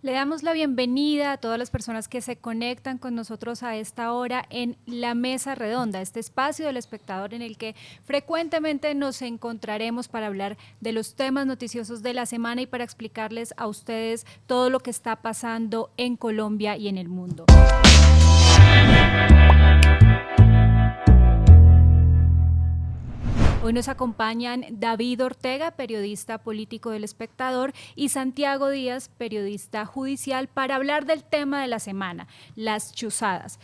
Le damos la bienvenida a todas las personas que se conectan con nosotros a esta hora en La Mesa Redonda, este espacio del espectador en el que frecuentemente nos encontraremos para hablar de los temas noticiosos de la semana y para explicarles a ustedes todo lo que está pasando en Colombia y en el mundo. Hoy nos acompañan David Ortega, periodista político del Espectador, y Santiago Díaz, periodista judicial, para hablar del tema de la semana, las chuzadas.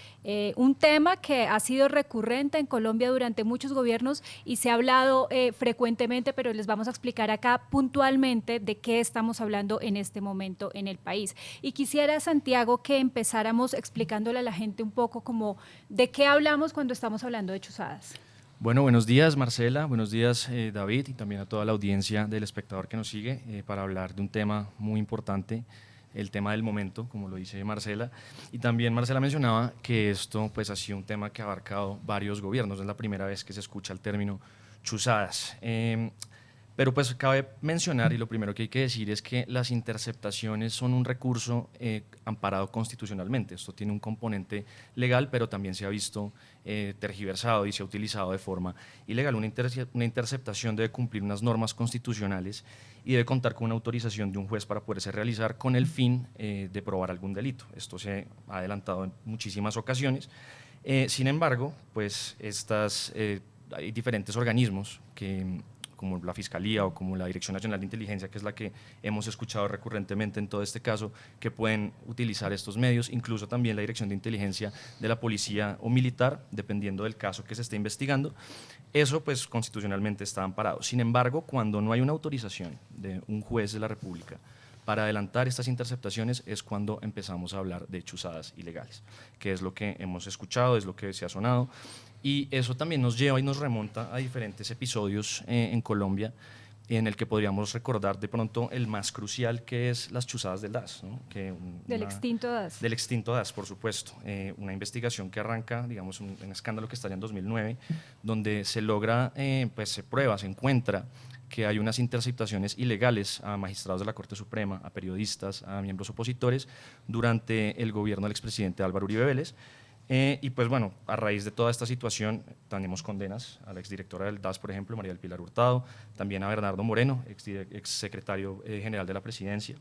Un tema que ha sido recurrente en Colombia durante muchos gobiernos y se ha hablado frecuentemente, pero les vamos a explicar acá puntualmente de qué estamos hablando en este momento en el país. Y quisiera, Santiago, que empezáramos explicándole a la gente un poco como de qué hablamos cuando estamos hablando de chuzadas. Bueno, buenos días Marcela, buenos días David y también a toda la audiencia del espectador que nos sigue para hablar de un tema muy importante, el tema del momento, como lo dice Marcela. Y también Marcela mencionaba que esto pues ha sido un tema que ha abarcado varios gobiernos, es la primera vez que se escucha el término chuzadas. Pero pues cabe mencionar, y lo primero que hay que decir es que las interceptaciones son un recurso amparado constitucionalmente. Esto tiene un componente legal, pero también se ha visto tergiversado y se ha utilizado de forma ilegal. Una interceptación debe cumplir unas normas constitucionales y debe contar con una autorización de un juez para poderse realizar con el fin de probar algún delito. Esto se ha adelantado en muchísimas ocasiones. Sin embargo, pues hay diferentes organismos como la Fiscalía o como la Dirección Nacional de Inteligencia, que es la que hemos escuchado recurrentemente en todo este caso, que pueden utilizar estos medios, incluso también la Dirección de Inteligencia de la Policía o Militar, dependiendo del caso que se esté investigando. Eso pues constitucionalmente está amparado. Sin embargo, cuando no hay una autorización de un juez de la República para adelantar estas interceptaciones es cuando empezamos a hablar de chuzadas ilegales, que es lo que hemos escuchado, es lo que se ha sonado. Y eso también nos lleva y nos remonta a diferentes episodios en Colombia en el que podríamos recordar de pronto el más crucial, que es las chuzadas del DAS, ¿no? Del extinto DAS. Del extinto DAS, por supuesto. Una investigación que arranca, digamos, un escándalo que estalla en 2009, donde se logra, pues se prueba, se encuentra que hay unas interceptaciones ilegales a magistrados de la Corte Suprema, a periodistas, a miembros opositores, durante el gobierno del expresidente Álvaro Uribe Vélez. Y pues bueno, a raíz de toda esta situación tenemos condenas a la exdirectora del DAS, por ejemplo, María del Pilar Hurtado, también a Bernardo Moreno, exsecretario general de la presidencia.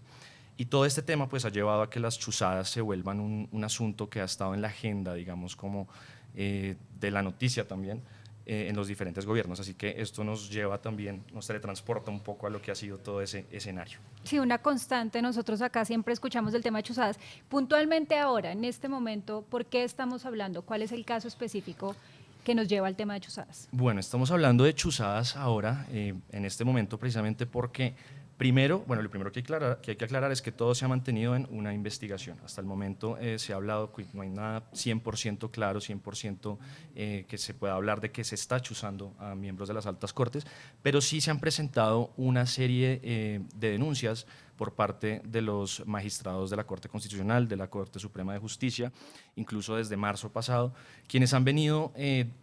Y todo este tema pues ha llevado a que las chuzadas se vuelvan un asunto que ha estado en la agenda, digamos, como de la noticia también en los diferentes gobiernos. Así que esto nos lleva también, nos teletransporta un poco a lo que ha sido todo ese escenario. Sí, una constante. Nosotros acá siempre escuchamos del tema de chuzadas. Puntualmente ahora, en este momento, ¿por qué estamos hablando? ¿Cuál es el caso específico que nos lleva al tema de chuzadas? Bueno, estamos hablando de chuzadas ahora, en este momento, precisamente porque primero, bueno, lo primero que hay que aclarar es que todo se ha mantenido en una investigación. Hasta el momento se ha hablado, no hay nada 100% claro, 100% que se pueda hablar de que se está chuzando a miembros de las altas cortes, pero sí se han presentado una serie de denuncias por parte de los magistrados de la Corte Constitucional, de la Corte Suprema de Justicia, incluso desde marzo pasado, quienes han venido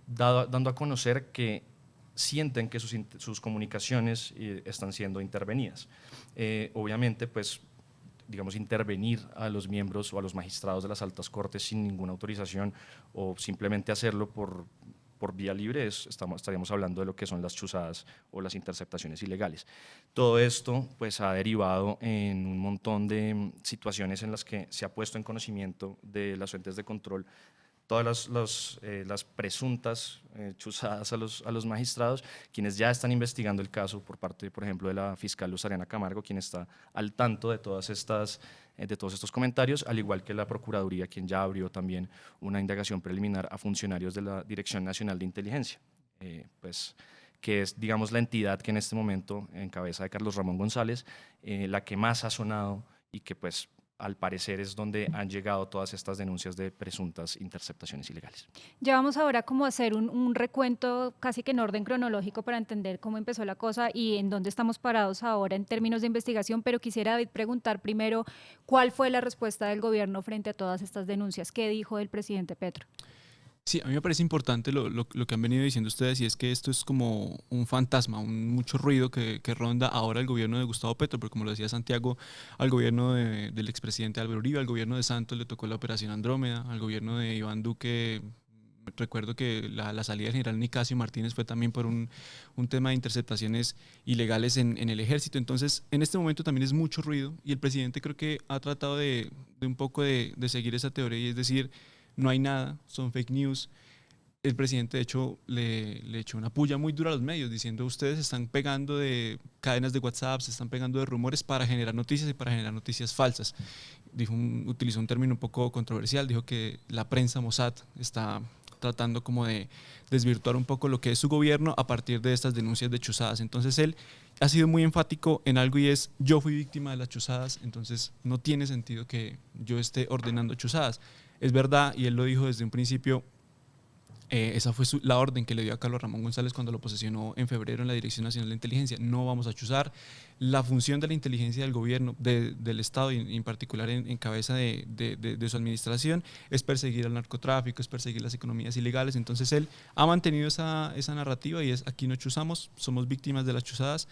dando a conocer que sienten que sus comunicaciones están siendo intervenidas. Obviamente, pues, digamos, intervenir a los miembros o a los magistrados de las altas cortes sin ninguna autorización o simplemente hacerlo por vía libre, estaríamos hablando de lo que son las chuzadas o las interceptaciones ilegales. Todo esto pues, ha derivado en un montón de situaciones en las que se ha puesto en conocimiento de las fuentes de control todas las presuntas chuzadas a los magistrados, quienes ya están investigando el caso por parte, por ejemplo, de la fiscal Luz Ariana Camargo, quien está al tanto de todos estos comentarios, al igual que la Procuraduría, quien ya abrió también una indagación preliminar a funcionarios de la Dirección Nacional de Inteligencia, pues, que es, digamos, la entidad que en este momento, en cabeza de Carlos Ramón González, la que más ha sonado y que, pues, al parecer es donde han llegado todas estas denuncias de presuntas interceptaciones ilegales. Ya vamos ahora como a hacer un recuento casi que en orden cronológico para entender cómo empezó la cosa y en dónde estamos parados ahora en términos de investigación, pero quisiera, David, preguntar primero cuál fue la respuesta del gobierno frente a todas estas denuncias. ¿Qué dijo el presidente Petro? Sí, a mí me parece importante lo que han venido diciendo ustedes, y es que esto es como un fantasma, mucho ruido que ronda ahora el gobierno de Gustavo Petro, pero como lo decía Santiago, al gobierno del expresidente Álvaro Uribe, al gobierno de Santos le tocó la Operación Andrómeda, al gobierno de Iván Duque. Recuerdo que la salida del general Nicasio Martínez fue también por un tema de interceptaciones ilegales en el ejército. Entonces, en este momento también es mucho ruido, y el presidente creo que ha tratado de un poco de seguir esa teoría, y es decir, no hay nada, son fake news. El presidente, de hecho, le echó una puya muy dura a los medios, diciendo: ustedes se están pegando de cadenas de WhatsApp, se están pegando de rumores para generar noticias, y para generar noticias falsas. Utilizó un término un poco controversial, dijo que la prensa Mossad está tratando como de desvirtuar un poco lo que es su gobierno a partir de estas denuncias de chuzadas. Entonces él ha sido muy enfático en algo, y es: yo fui víctima de las chuzadas, entonces no tiene sentido que yo esté ordenando chuzadas. Es verdad, y él lo dijo desde un principio, esa fue la orden que le dio a Carlos Ramón González cuando lo posesionó en febrero en la Dirección Nacional de Inteligencia: no vamos a chuzar. La función de la inteligencia del gobierno, del Estado, y en particular en cabeza de su administración, es perseguir al narcotráfico, es perseguir las economías ilegales. Entonces él ha mantenido esa narrativa, y es: aquí no chuzamos, somos víctimas de las chuzadas.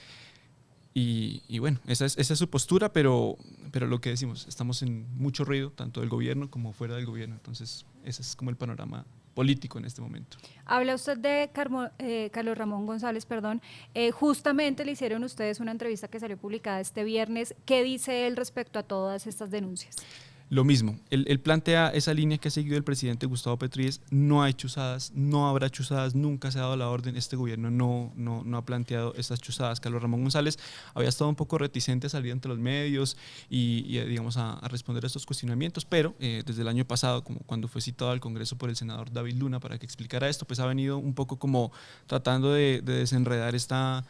Y bueno, esa es su postura, pero lo que decimos, estamos en mucho ruido, tanto del gobierno como fuera del gobierno. Entonces ese es como el panorama político en este momento. Habla usted de Carlos Ramón González, perdón. Justamente le hicieron ustedes una entrevista que salió publicada este viernes. ¿Qué dice él respecto a todas estas denuncias? Lo mismo, él plantea esa línea que ha seguido el presidente Gustavo Petro, y es: no hay chuzadas, no habrá chuzadas, nunca se ha dado la orden, este gobierno no ha planteado estas chuzadas. Carlos Ramón González había estado un poco reticente a salir ante los medios y digamos, a responder a estos cuestionamientos, pero desde el año pasado, como cuando fue citado al Congreso por el senador David Luna para que explicara esto, pues ha venido un poco como tratando de desenredar esta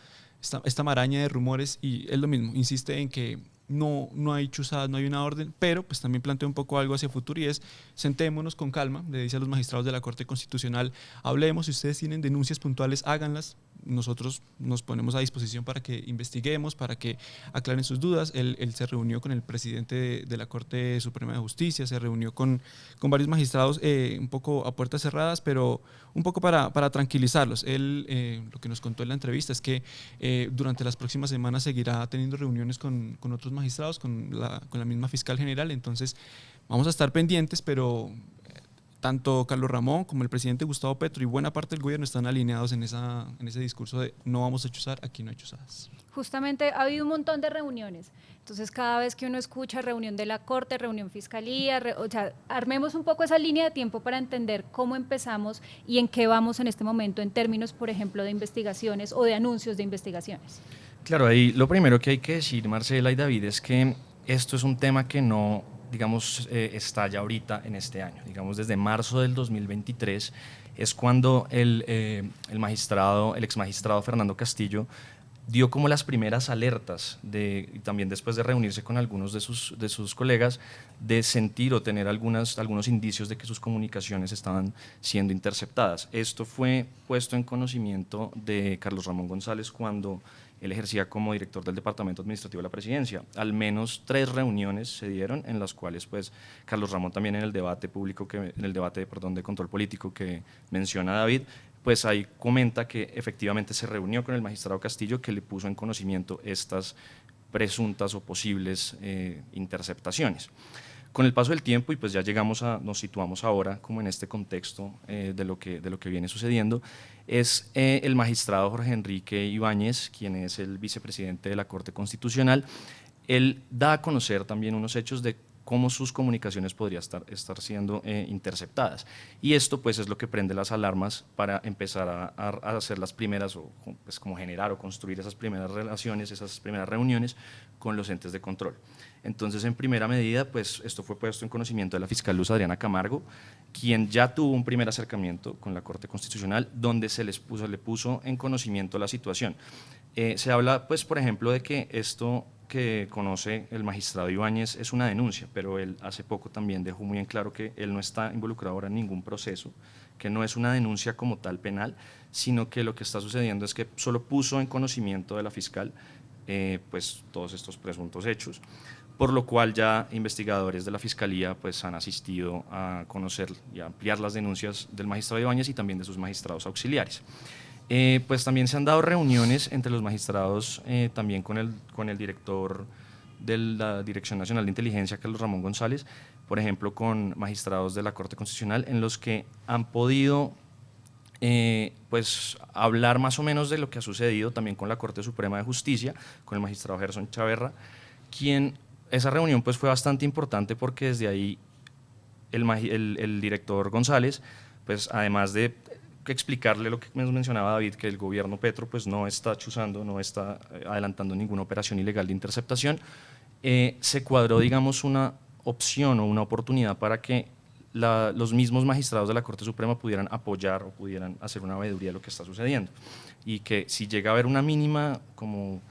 maraña de rumores, y es lo mismo, insiste en que no hay chuzadas, no hay una orden, pero pues también plantea un poco algo hacia futuro, y es: sentémonos con calma, le dice a los magistrados de la Corte Constitucional, hablemos, si ustedes tienen denuncias puntuales, háganlas, nosotros nos ponemos a disposición para que investiguemos, para que aclaren sus dudas. Él se reunió con el presidente de la Corte Suprema de Justicia, se reunió con varios magistrados, un poco a puertas cerradas, pero un poco para tranquilizarlos. Él, lo que nos contó en la entrevista es que durante las próximas semanas seguirá teniendo reuniones con otros magistrados, con la misma fiscal general. Entonces vamos a estar pendientes, pero tanto Carlos Ramón como el presidente Gustavo Petro y buena parte del gobierno están alineados en ese discurso de: no vamos a chuzar, aquí no hay chuzadas. Justamente ha habido un montón de reuniones. Entonces, cada vez que uno escucha reunión de la Corte, reunión Fiscalía, o sea, armemos un poco esa línea de tiempo para entender cómo empezamos y en qué vamos en este momento en términos, por ejemplo, de investigaciones o de anuncios de investigaciones. Claro, ahí lo primero que hay que decir, Marcela y David, es que esto es un tema que no, digamos, estalla ahorita en este año. Digamos, desde marzo del 2023 es cuando el ex magistrado Fernando Castillo dio como las primeras alertas, y también después de reunirse con algunos de sus colegas, de sentir o tener algunos indicios de que sus comunicaciones estaban siendo interceptadas. Esto fue puesto en conocimiento de Carlos Ramón González cuando él ejercía como director del Departamento Administrativo de la Presidencia. Al menos 3 reuniones se dieron en las cuales pues, Carlos Ramón también en el debate de control político que menciona David, pues ahí comenta que efectivamente se reunió con el magistrado Castillo, que le puso en conocimiento estas presuntas o posibles interceptaciones. Con el paso del tiempo, y pues ya nos situamos ahora como en este contexto de lo que viene sucediendo, es el magistrado Jorge Enrique Ibáñez, quien es el vicepresidente de la Corte Constitucional. Él da a conocer también unos hechos de cómo sus comunicaciones podrían estar siendo interceptadas. Y esto pues es lo que prende las alarmas para empezar a hacer las primeras, o pues, como generar o construir esas primeras relaciones, esas primeras reuniones con los entes de control. Entonces, en primera medida, pues esto fue puesto en conocimiento de la fiscal Luz Adriana Camargo, quien ya tuvo un primer acercamiento con la Corte Constitucional, donde le puso en conocimiento la situación. Se habla, pues, por ejemplo, de que esto que conoce el magistrado Ibáñez es una denuncia, pero él hace poco también dejó muy en claro que él no está involucrado ahora en ningún proceso, que no es una denuncia como tal penal, sino que lo que está sucediendo es que solo puso en conocimiento de la fiscal pues todos estos presuntos hechos. por lo cual ya investigadores de la Fiscalía pues, han asistido a conocer y a ampliar las denuncias del magistrado Ibáñez y también de sus magistrados auxiliares. Pues también se han dado reuniones entre los magistrados, también con el director de la Dirección Nacional de Inteligencia, Carlos Ramón González, por ejemplo, con magistrados de la Corte Constitucional, en los que han podido pues, hablar más o menos de lo que ha sucedido también con la Corte Suprema de Justicia, con el magistrado Gerson Chaverra, esa reunión pues, fue bastante importante porque desde ahí el director González, pues, además de explicarle lo que mencionaba David, que el gobierno Petro pues, no está chuzando, no está adelantando ninguna operación ilegal de interceptación, se cuadró, digamos, una opción o una oportunidad para que los mismos magistrados de la Corte Suprema pudieran apoyar o pudieran hacer una veeduría de lo que está sucediendo, y que si llega a haber una mínima como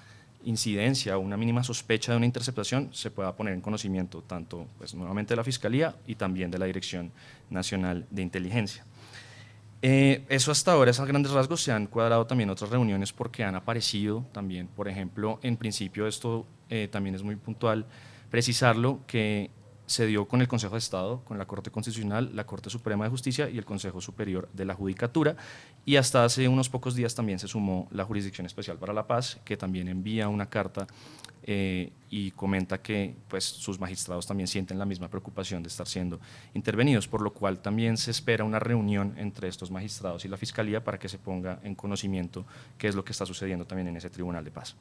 incidencia o una mínima sospecha de una interceptación, se pueda poner en conocimiento tanto pues, nuevamente de la Fiscalía y también de la Dirección Nacional de Inteligencia. Eso hasta ahora, esos grandes rasgos. Se han cuadrado también otras reuniones porque han aparecido también, por ejemplo, en principio esto también es muy puntual precisarlo, que se dio con el Consejo de Estado, con la Corte Constitucional, la Corte Suprema de Justicia y el Consejo Superior de la Judicatura, y hasta hace unos pocos días también se sumó la Jurisdicción Especial para la Paz, que también envía una carta y comenta que pues, sus magistrados también sienten la misma preocupación de estar siendo intervenidos, por lo cual también se espera una reunión entre estos magistrados y la Fiscalía para que se ponga en conocimiento qué es lo que está sucediendo también en ese Tribunal de Paz.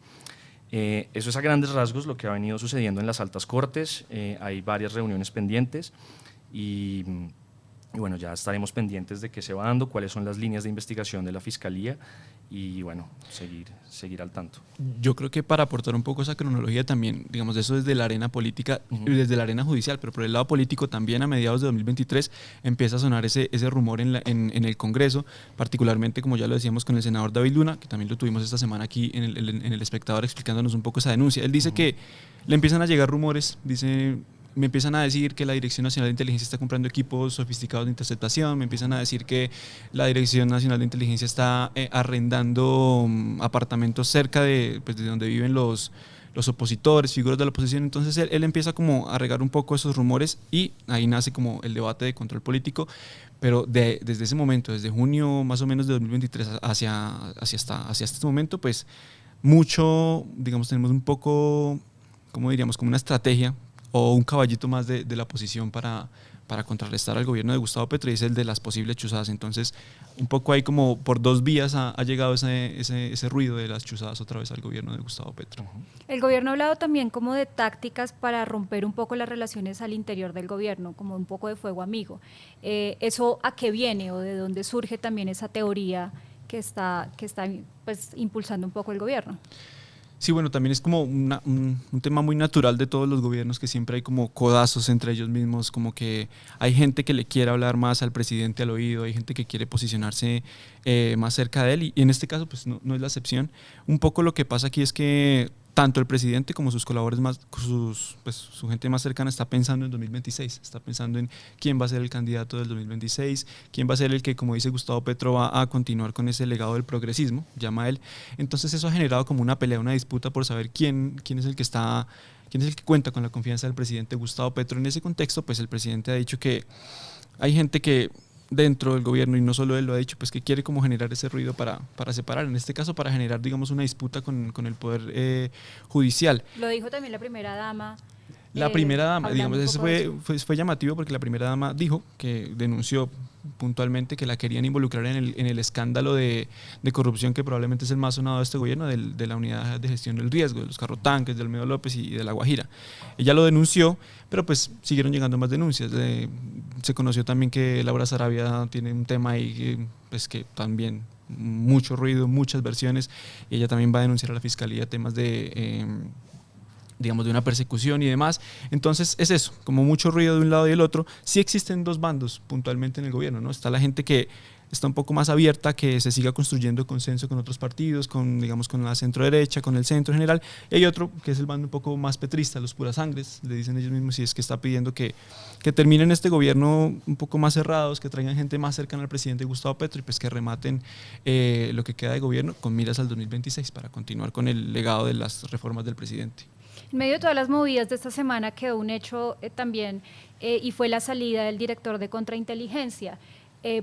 Eso es a grandes rasgos lo que ha venido sucediendo en las altas cortes. Hay varias reuniones pendientes y bueno, ya estaremos pendientes de qué se va dando, cuáles son las líneas de investigación de la Fiscalía y bueno, seguir al tanto. Yo creo que para aportar un poco esa cronología también, digamos, eso desde la arena política y desde la arena judicial, pero por el lado político también a mediados de 2023 empieza a sonar ese rumor en el Congreso, particularmente como ya lo decíamos con el senador David Luna, que también lo tuvimos esta semana aquí en el Espectador explicándonos un poco esa denuncia. Él dice que le empiezan a llegar rumores, me empiezan a decir que la Dirección Nacional de Inteligencia está comprando equipos sofisticados de interceptación, me empiezan a decir que la Dirección Nacional de Inteligencia está arrendando apartamentos cerca de donde viven los opositores, figuras de la oposición. Entonces él empieza como a regar un poco esos rumores y ahí nace como el debate de control político, pero desde ese momento, desde junio más o menos de 2023 hacia este momento, pues mucho, digamos, tenemos un poco, ¿cómo diríamos?, como una estrategia o un caballito más de la oposición para contrarrestar al gobierno de Gustavo Petro, y es el de las posibles chuzadas. Entonces, un poco ahí como por dos vías ha llegado ese ruido de las chuzadas otra vez al gobierno de Gustavo Petro. El gobierno ha hablado también como de tácticas para romper un poco las relaciones al interior del gobierno, como un poco de fuego amigo. ¿Eso a qué viene o de dónde surge también esa teoría que está pues, impulsando un poco el gobierno? Sí, bueno, también es como un tema muy natural de todos los gobiernos, que siempre hay como codazos entre ellos mismos, como que hay gente que le quiere hablar más al presidente al oído, hay gente que quiere posicionarse más cerca de él, y en este caso pues no es la excepción. Un poco lo que pasa aquí es que tanto el presidente como sus colaboradores, su gente más cercana está pensando en 2026, está pensando en quién va a ser el candidato del 2026, quién va a ser el que, como dice Gustavo Petro, va a continuar con ese legado del progresismo, llama él. Entonces eso ha generado como una pelea, una disputa por saber quién es el que cuenta con la confianza del presidente Gustavo Petro. En ese contexto, pues el presidente ha dicho que hay gente que dentro del gobierno, y no solo él lo ha dicho, pues que quiere como generar ese ruido para separar, en este caso para generar, digamos, una disputa con el poder judicial. Lo dijo también la primera dama. La primera dama, digamos, eso fue llamativo porque la primera dama dijo que denunció puntualmente que la querían involucrar en el escándalo de corrupción que probablemente es el más sonado de este gobierno, de la unidad de gestión del riesgo, de los carrotanques, de Olmedo López y de La Guajira. Ella lo denunció, pero pues siguieron llegando más denuncias. Se conoció también que Laura Sarabia tiene un tema ahí pues que también mucho ruido, muchas versiones, y ella también va a denunciar a la fiscalía temas de digamos, de una persecución y demás. Entonces es eso, como mucho ruido de un lado y del otro. Sí existen dos bandos puntualmente en el gobierno, ¿no? Está la gente que está un poco más abierta a que se siga construyendo consenso con otros partidos, digamos, con la centro derecha, con el centro en general, y hay otro que es el bando un poco más petrista, los puras sangres, le dicen ellos mismos, y es que está pidiendo que terminen este gobierno un poco más cerrados, que traigan gente más cercana al presidente Gustavo Petro y pues que rematen lo que queda de gobierno con miras al 2026 para continuar con el legado de las reformas del presidente. En medio de todas las movidas de esta semana quedó un hecho también y fue la salida del director de contrainteligencia.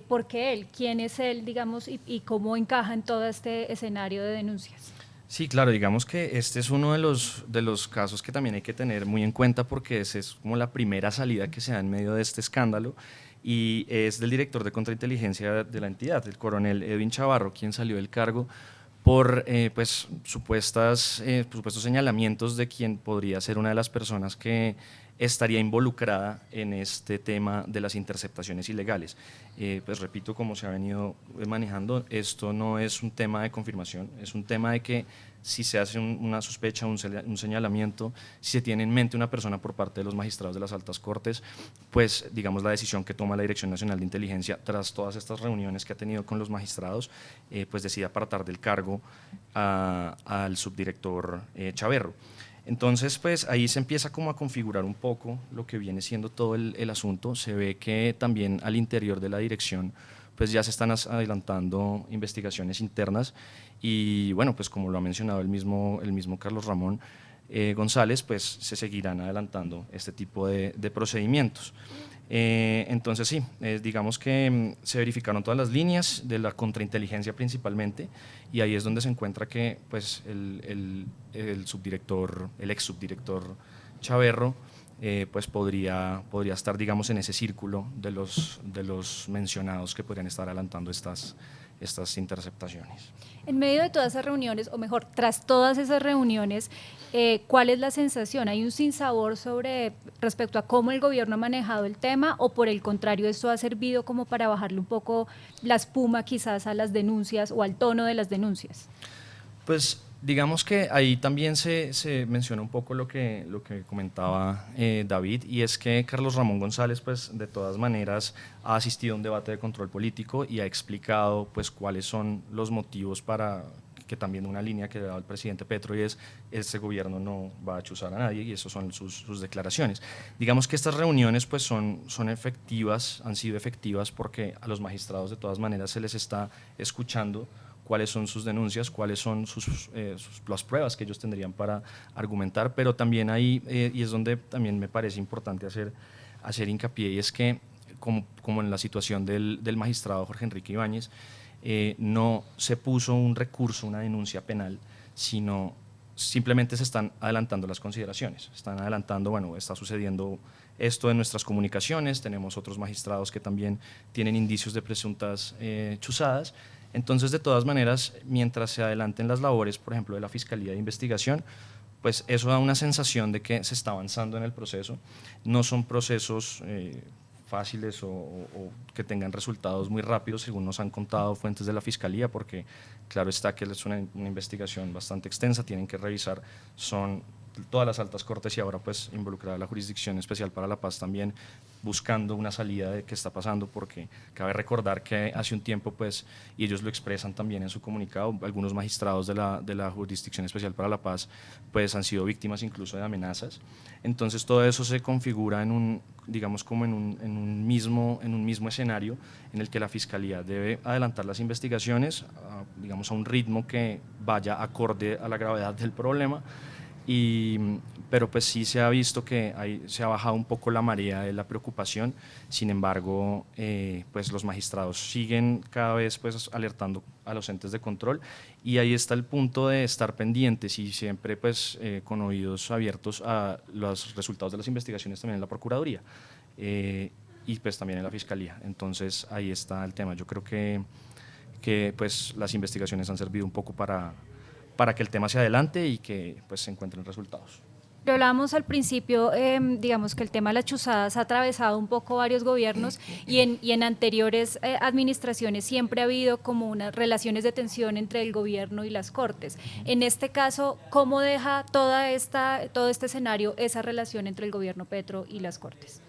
¿Por qué él? ¿Quién es él, digamos, y cómo encaja en todo este escenario de denuncias? Sí, claro, digamos que este es uno de los casos que también hay que tener muy en cuenta porque es como la primera salida que se da en medio de este escándalo y es del director de contrainteligencia de la entidad, el coronel Edwin Chavarro, quien salió del cargo por pues, supuestos señalamientos de quien podría ser una de las personas que estaría involucrada en este tema de las interceptaciones ilegales. Pues repito, como se ha venido manejando, esto no es un tema de confirmación, es un tema de que si se hace una sospecha, un señalamiento, si se tiene en mente una persona por parte de los magistrados de las altas cortes, pues digamos la decisión que toma la Dirección Nacional de Inteligencia tras todas estas reuniones que ha tenido con los magistrados, pues decide apartar del cargo al subdirector Chaverro. Entonces, pues ahí se empieza como a configurar un poco lo que viene siendo todo el asunto. Se ve que también al interior de la dirección pues ya se están adelantando investigaciones internas y bueno, pues como lo ha mencionado el mismo Carlos Ramón González, pues se seguirán adelantando este tipo de procedimientos. Entonces sí, digamos que se verificaron todas las líneas de la contrainteligencia principalmente y ahí es donde se encuentra que pues el ex subdirector Chaverro pues podría estar digamos en ese círculo de los mencionados que podrían estar adelantando estas interceptaciones. En medio de todas esas reuniones, o mejor, tras todas esas reuniones, ¿cuál es la sensación? ¿Hay un sinsabor respecto a cómo el gobierno ha manejado el tema o por el contrario esto ha servido como para bajarle un poco la espuma quizás a las denuncias o al tono de las denuncias? Pues digamos que ahí también se menciona un poco lo que comentaba David, y es que Carlos Ramón González, pues de todas maneras ha asistido a un debate de control político y ha explicado pues cuáles son los motivos para que también una línea que ha dado el presidente Petro y es este gobierno no va a chuzar a nadie y eso son sus declaraciones. Digamos que estas reuniones pues son efectivas, han sido efectivas porque a los magistrados de todas maneras se les está escuchando cuáles son sus denuncias, cuáles son las pruebas que ellos tendrían para argumentar, pero también ahí, y es donde también me parece importante hacer hincapié, y es que como en la situación del magistrado Jorge Enrique Ibáñez, no se puso un recurso, una denuncia penal, sino simplemente se están adelantando las consideraciones, están adelantando, bueno, está sucediendo esto en nuestras comunicaciones, tenemos otros magistrados que también tienen indicios de presuntas chuzadas. Entonces, de todas maneras, mientras se adelanten las labores, por ejemplo, de la Fiscalía de Investigación, pues eso da una sensación de que se está avanzando en el proceso. No son procesos fáciles o que tengan resultados muy rápidos, según nos han contado fuentes de la Fiscalía, porque claro está que es una investigación bastante extensa, tienen que revisar, son todas las altas cortes y ahora pues involucrada la Jurisdicción Especial para la Paz también buscando una salida de qué está pasando, porque cabe recordar que hace un tiempo pues, y ellos lo expresan también en su comunicado, algunos magistrados de la Jurisdicción Especial para la Paz pues han sido víctimas incluso de amenazas. Entonces todo eso se configura en un, digamos como en un mismo escenario en el que la Fiscalía debe adelantar las investigaciones, digamos a un ritmo que vaya acorde a la gravedad del problema. Pero pues sí se ha visto que se ha bajado un poco la marea de la preocupación, sin embargo pues los magistrados siguen cada vez pues alertando a los entes de control y ahí está el punto de estar pendientes y siempre pues con oídos abiertos a los resultados de las investigaciones también en la Procuraduría y pues también en la Fiscalía. Entonces ahí está el tema. Yo creo que pues las investigaciones han servido un poco para que el tema se adelante y que pues, se encuentren resultados. Lo hablábamos al principio, digamos que el tema de las chuzadas ha atravesado un poco varios gobiernos y en anteriores administraciones siempre ha habido como unas relaciones de tensión entre el gobierno y las cortes. En este caso, ¿cómo deja todo este escenario esa relación entre el gobierno Petro y las cortes?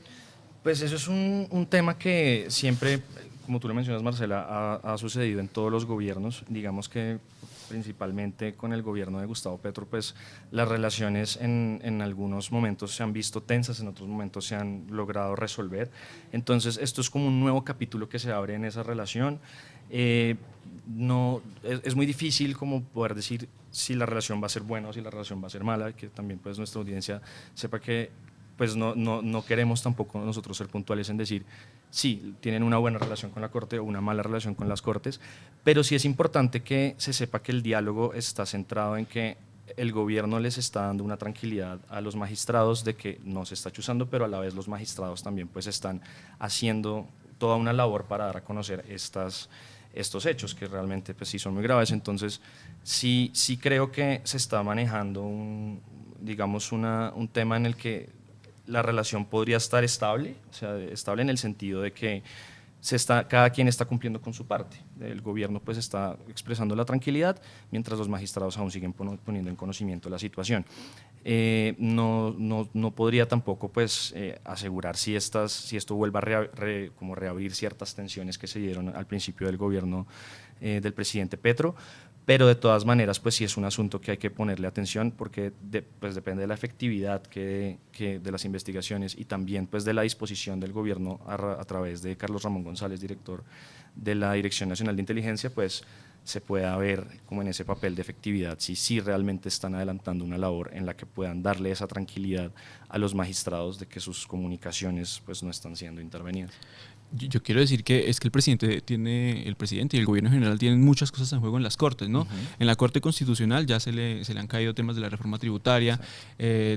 Pues eso es un tema que siempre, como tú lo mencionas, Marcela, ha sucedido en todos los gobiernos. Digamos que principalmente con el gobierno de Gustavo Petro, pues las relaciones en algunos momentos se han visto tensas, en otros momentos se han logrado resolver. Entonces, esto es como un nuevo capítulo que se abre en esa relación. No, es muy difícil como poder decir si la relación va a ser buena o si la relación va a ser mala, que también pues nuestra audiencia sepa que pues no queremos tampoco nosotros ser puntuales en decir sí, tienen una buena relación con la Corte o una mala relación con las Cortes, pero sí es importante que se sepa que el diálogo está centrado en que el gobierno les está dando una tranquilidad a los magistrados de que no se está chuzando, pero a la vez los magistrados también pues están haciendo toda una labor para dar a conocer estos hechos que realmente pues sí son muy graves. Entonces sí creo que se está manejando un tema en el que la relación podría estar estable, o sea, estable en el sentido de que cada quien está cumpliendo con su parte. El gobierno pues está expresando la tranquilidad, mientras los magistrados aún siguen poniendo en conocimiento la situación. No podría tampoco pues asegurar si esto vuelva a como reabrir ciertas tensiones que se dieron al principio del gobierno del presidente Petro, pero de todas maneras pues sí es un asunto que hay que ponerle atención porque pues depende de la efectividad de las investigaciones y también pues de la disposición del gobierno a través de Carlos Ramón González, director de la Dirección Nacional de Inteligencia, pues se pueda ver como en ese papel de efectividad si realmente están adelantando una labor en la que puedan darle esa tranquilidad a los magistrados de que sus comunicaciones pues no están siendo intervenidas. Yo quiero decir que es que el presidente y el gobierno en general tienen muchas cosas en juego en las Cortes, ¿no? En la Corte Constitucional ya se le han caído temas de la reforma tributaria,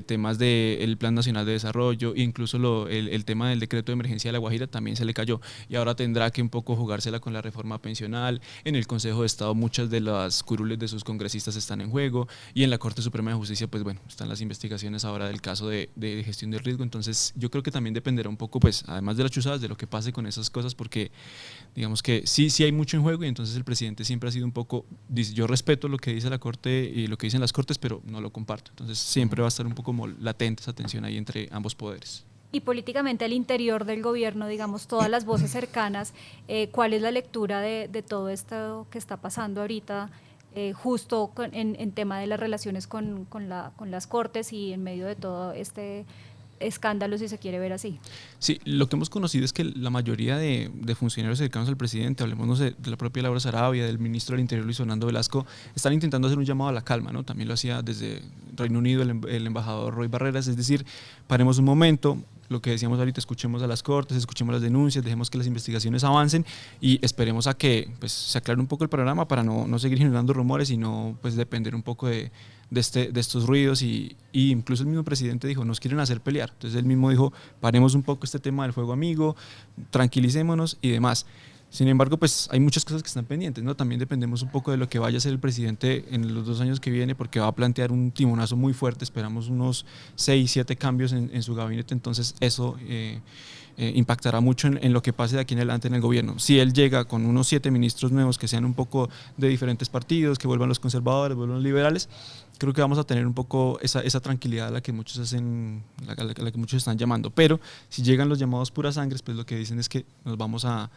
temas del Plan Nacional de Desarrollo, incluso el tema del decreto de emergencia de La Guajira también se le cayó y ahora tendrá que un poco jugársela con la reforma pensional. En el Consejo de Estado muchas de las curules de sus congresistas están en juego y en la Corte Suprema de Justicia pues bueno, están las investigaciones ahora del caso de gestión de riesgo. Entonces yo creo que también dependerá un poco pues además de las chuzadas de lo que pase con esas cosas, porque digamos que sí hay mucho en juego y entonces el presidente siempre ha sido un poco, dice, yo respeto lo que dice la Corte y lo que dicen las Cortes, pero no lo comparto. Entonces siempre va a estar un poco como latente esa tensión ahí entre ambos poderes. Y políticamente al interior del gobierno, digamos, todas las voces cercanas, ¿cuál es la lectura de todo esto que está pasando ahorita? Justo en tema de las relaciones con las Cortes y en medio de todo este escándalo, si se quiere ver así. Sí, lo que hemos conocido es que la mayoría de funcionarios cercanos al presidente, hablemos no sé, de la propia Laura Sarabia, del ministro del Interior Luis Fernando Velasco, están intentando hacer un llamado a la calma, ¿no? También lo hacía desde Reino Unido el embajador Roy Barreras, es decir, paremos un momento, lo que decíamos ahorita, escuchemos a las Cortes, escuchemos las denuncias, dejemos que las investigaciones avancen y esperemos a que pues, se aclare un poco el panorama para no seguir generando rumores y no pues, depender un poco de estos ruidos y incluso el mismo presidente dijo, nos quieren hacer pelear. Entonces él mismo dijo, paremos un poco este tema del fuego amigo, tranquilicémonos y demás. Sin embargo, pues hay muchas cosas que están pendientes, ¿no? También dependemos un poco de lo que vaya a hacer el presidente en los 2 años que viene, porque va a plantear un timonazo muy fuerte, esperamos unos 6, 7 cambios en su gabinete, entonces eso impactará mucho en lo que pase de aquí en adelante en el gobierno. Si él llega con unos 7 ministros nuevos que sean un poco de diferentes partidos, que vuelvan los conservadores, vuelvan los liberales, creo que vamos a tener un poco esa tranquilidad a la que muchos a la que muchos están llamando. Pero si llegan los llamados puras sangres, pues lo que dicen es que nos vamos a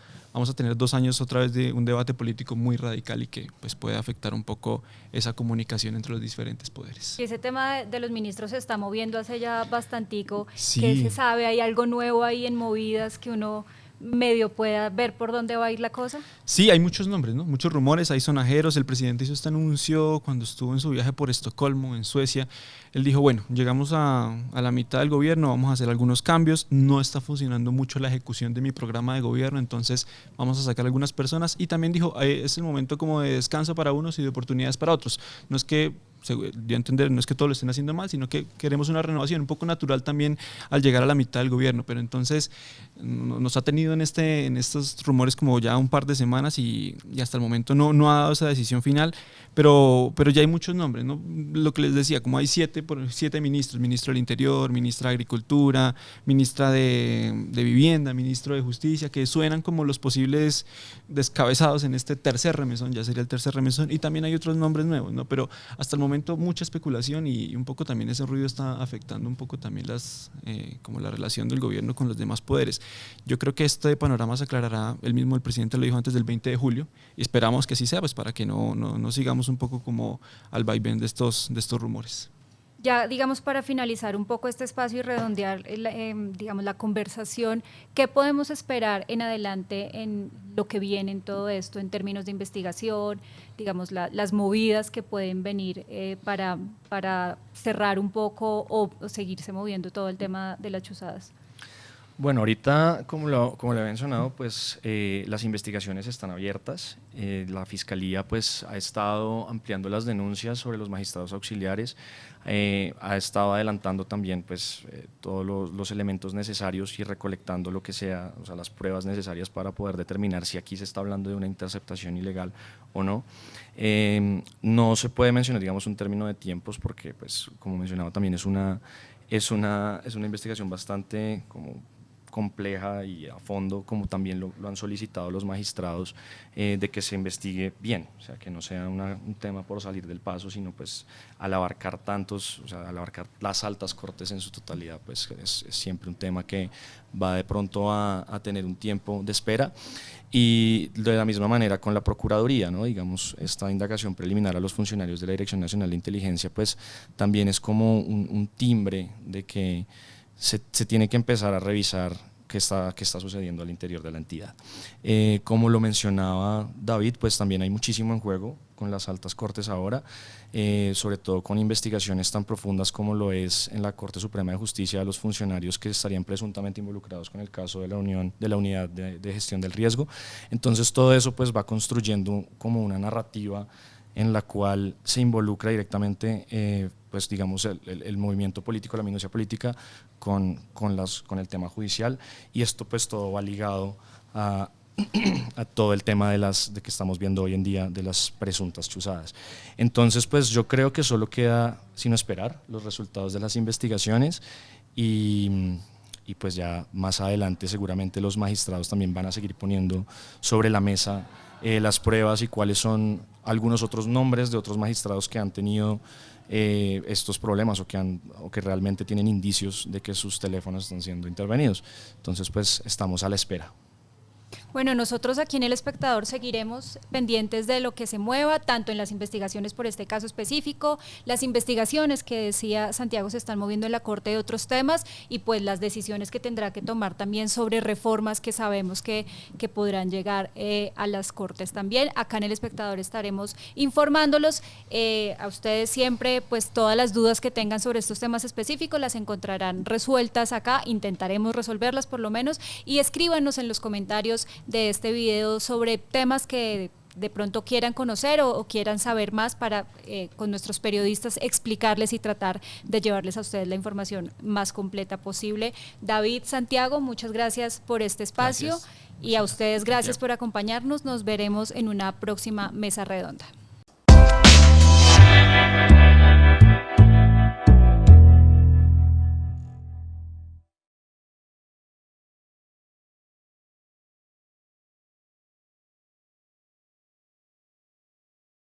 tener 2 años otra vez de un debate político muy radical y que pues puede afectar un poco esa comunicación entre los diferentes poderes. Y ese tema de los ministros se está moviendo hace ya bastantico. Sí. ¿Qué se sabe? ¿Hay algo nuevo ahí en movidas que uno medio pueda ver por dónde va a ir la cosa? Sí, hay muchos nombres, ¿no? Muchos rumores, hay sonajeros. El presidente hizo este anuncio cuando estuvo en su viaje por Estocolmo, en Suecia. Él dijo, bueno, llegamos a la mitad del gobierno, vamos a hacer algunos cambios, no está funcionando mucho la ejecución de mi programa de gobierno, entonces vamos a sacar algunas personas. Y también dijo, es el momento como de descanso para unos y de oportunidades para otros. No es que yo entender, no es que todos lo estén haciendo mal, sino que queremos una renovación un poco natural también al llegar a la mitad del gobierno, pero entonces nos ha tenido en estos rumores como ya un par de semanas y hasta el momento no ha dado esa decisión final, pero ya hay muchos nombres, ¿no? Lo que les decía, como hay 7 ministros, ministro del Interior, ministra de Agricultura, ministra de Vivienda, ministro de Justicia, que suenan como los posibles descabezados en este tercer remesón, ya sería el tercer remesón, y también hay otros nombres nuevos, ¿no? Pero hasta el momento momento mucha especulación y un poco también ese ruido está afectando un poco también como la relación del gobierno con los demás poderes. Yo creo que este panorama se aclarará, el presidente lo dijo antes del 20 de julio y esperamos que así sea, pues para que no sigamos un poco como al vaivén de estos rumores. Ya, digamos, para finalizar un poco este espacio y redondear, digamos, la conversación, ¿qué podemos esperar en adelante en lo que viene en todo esto, en términos de investigación, digamos, las movidas que pueden venir para cerrar un poco o seguirse moviendo todo el tema de las chuzadas? Bueno, ahorita, como lo había mencionado, pues las investigaciones están abiertas. La Fiscalía pues ha estado ampliando las denuncias sobre los magistrados auxiliares, ha estado adelantando también pues todos los elementos necesarios y recolectando lo que sea, o sea, las pruebas necesarias para poder determinar si aquí se está hablando de una interceptación ilegal o no. No se puede mencionar, digamos, un término de tiempos porque, pues, como mencionaba, también es una investigación bastante como compleja y a fondo, como también lo han solicitado los magistrados, de que se investigue bien, o sea, que no sea un tema por salir del paso, sino pues al abarcar tantos, o sea, al abarcar las altas cortes en su totalidad, pues es siempre un tema que va de pronto a tener un tiempo de espera. Y de la misma manera con la Procuraduría, ¿no? Digamos, esta indagación preliminar a los funcionarios de la Dirección Nacional de Inteligencia, pues también es como un timbre de que se tiene que empezar a revisar qué está sucediendo al interior de la entidad. Como lo mencionaba David, pues también hay muchísimo en juego con las altas cortes ahora, sobre todo con investigaciones tan profundas como lo es en la Corte Suprema de Justicia de los funcionarios que estarían presuntamente involucrados con el caso de la Unidad de Gestión del Riesgo. Entonces todo eso pues va construyendo como una narrativa en la cual se involucra directamente pues digamos el movimiento político, la minucia política con el tema judicial, y esto pues todo va ligado a todo el tema de que estamos viendo hoy en día de las presuntas chuzadas. Entonces pues yo creo que solo queda sino esperar los resultados de las investigaciones y pues ya más adelante seguramente los magistrados también van a seguir poniendo sobre la mesa las pruebas y cuáles son algunos otros nombres de otros magistrados que han tenido estos problemas o que realmente tienen indicios de que sus teléfonos están siendo intervenidos. Entonces pues estamos a la espera. Bueno, nosotros aquí en El Espectador seguiremos pendientes de lo que se mueva, tanto en las investigaciones por este caso específico, las investigaciones que decía Santiago se están moviendo en la Corte de otros temas y pues las decisiones que tendrá que tomar también sobre reformas que sabemos que podrán llegar a las Cortes también. Acá en El Espectador estaremos informándolos. A ustedes siempre, pues todas las dudas que tengan sobre estos temas específicos las encontrarán resueltas acá, intentaremos resolverlas por lo menos, y escríbanos en los comentarios de este video sobre temas que de pronto quieran conocer o quieran saber más para con nuestros periodistas explicarles y tratar de llevarles a ustedes la información más completa posible. David, Santiago, muchas gracias por este espacio. Gracias. Y a ustedes gracias por acompañarnos. Nos veremos en una próxima mesa redonda.